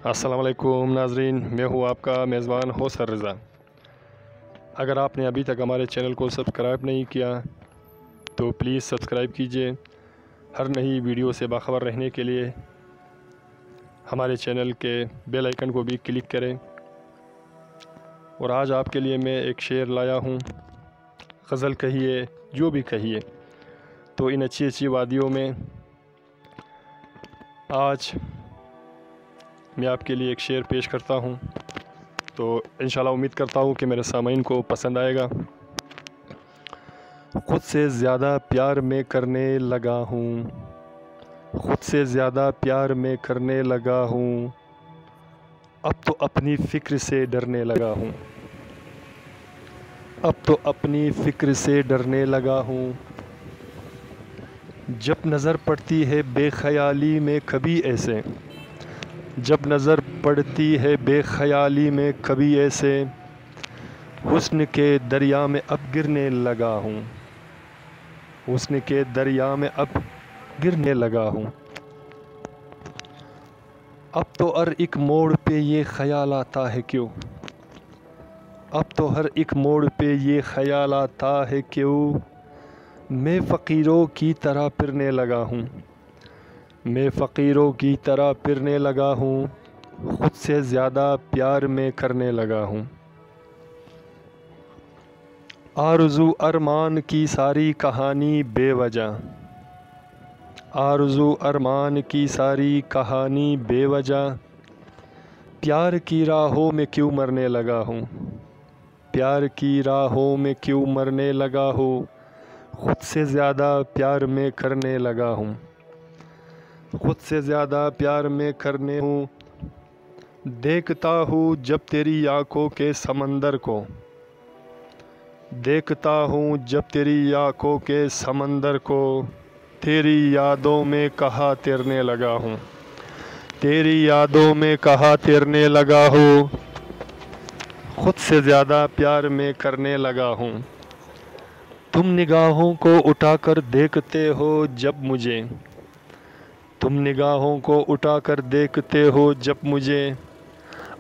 السلام علیکم ناظرین، میں ہوں آپ کا میزبان حوصر رضا۔ اگر آپ نے ابھی تک ہمارے چینل کو سبسکرائب نہیں کیا تو پلیز سبسکرائب کیجئے۔ ہر نئی ویڈیو سے باخبر رہنے کے لیے ہمارے چینل کے بیل آئیکن کو بھی کلک کریں۔ اور آج آپ کے لیے میں ایک شعر لایا ہوں، غزل کہیے جو بھی کہیے، تو ان اچھی اچھی وادیوں میں آج میں آپ کے لیے ایک شعر پیش کرتا ہوں، تو انشاءاللہ امید کرتا ہوں کہ میرے سامعین کو پسند آئے گا۔ خود سے زیادہ پیار میں کرنے لگا ہوں، خود سے زیادہ پیار میں کرنے لگا ہوں، اب تو اپنی فکر سے ڈرنے لگا ہوں، اب تو اپنی فکر سے ڈرنے لگا ہوں۔ جب نظر پڑتی ہے بے خیالی میں کبھی ایسے، جب نظر پڑتی ہے بے خیالی میں کبھی ایسے، حسن کے دریا میں اب گرنے لگا ہوں، حسن کے دریا میں اب گرنے لگا ہوں۔ اب تو ہر ایک موڑ پہ یہ خیال آتا ہے کیوں، اب تو ہر ایک موڑ پہ یہ خیال آتا ہے کیوں، میں فقیروں کی طرح پھرنے لگا ہوں، میں فقیروں کی طرح پھرنے لگا ہوں، خود سے زیادہ پیار میں کرنے لگا ہوں۔ آرزو ارمان کی ساری کہانی بے وجہ، آرزو ارمان کی ساری کہانی بے وجہ، پیار کی راہوں میں کیوں مرنے لگا ہوں، پیار کی راہوں میں کیوں مرنے لگا ہوں، خود سے زیادہ پیار میں کرنے لگا ہوں، خود سے زیادہ پیار میں کرنے ہوں۔ دیکھتا ہوں جب تیری آنکھوں کے سمندر کو، دیکھتا ہوں جب تیری آنکھوں کے سمندر کو، تیری یادوں میں کہاں تیرنے لگا ہوں، تیری یادوں میں کہاں تیرنے لگا ہوں، خود سے زیادہ پیار میں کرنے لگا ہوں۔ تم نگاہوں کو اٹھا کر دیکھتے ہو جب مجھے، تم نگاہوں کو اٹھا کر دیکھتے ہو جب مجھے،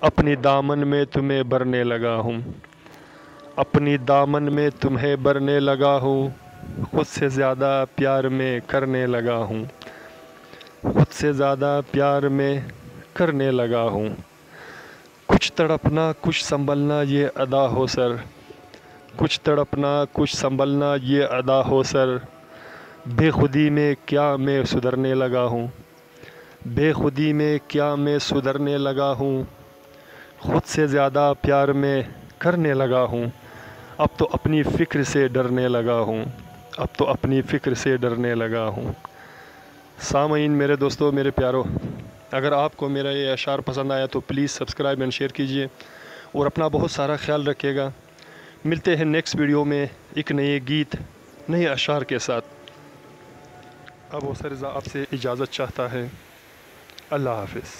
اپنی دامن میں تمہیں بھرنے لگا ہوں، اپنی دامن میں تمہیں بھرنے لگا ہوں، خود سے زیادہ پیار میں کرنے لگا ہوں، خود سے زیادہ پیار میں کرنے لگا ہوں۔ کچھ تڑپنا کچھ سنبھلنا یہ ادا ہو سر، کچھ تڑپنا کچھ سنبھلنا یہ ادا ہو سر، بے خودی میں کیا میں سدھرنے لگا ہوں، بے خودی میں کیا میں سدھرنے لگا ہوں، خود سے زیادہ پیار میں کرنے لگا ہوں، اب تو اپنی فکر سے ڈرنے لگا ہوں، اب تو اپنی فکر سے ڈرنے لگا ہوں۔ سامعین، میرے دوستو، میرے پیارو، اگر آپ کو میرا یہ اشعار پسند آیا تو پلیز سبسکرائب اینڈ شیئر کیجئے اور اپنا بہت سارا خیال رکھیے گا۔ ملتے ہیں نیکسٹ ویڈیو میں ایک نئے گیت، نئے اشعار کے ساتھ۔ اب حوصر رضا آپ سے اجازت چاہتا ہے۔ اللہ حافظ۔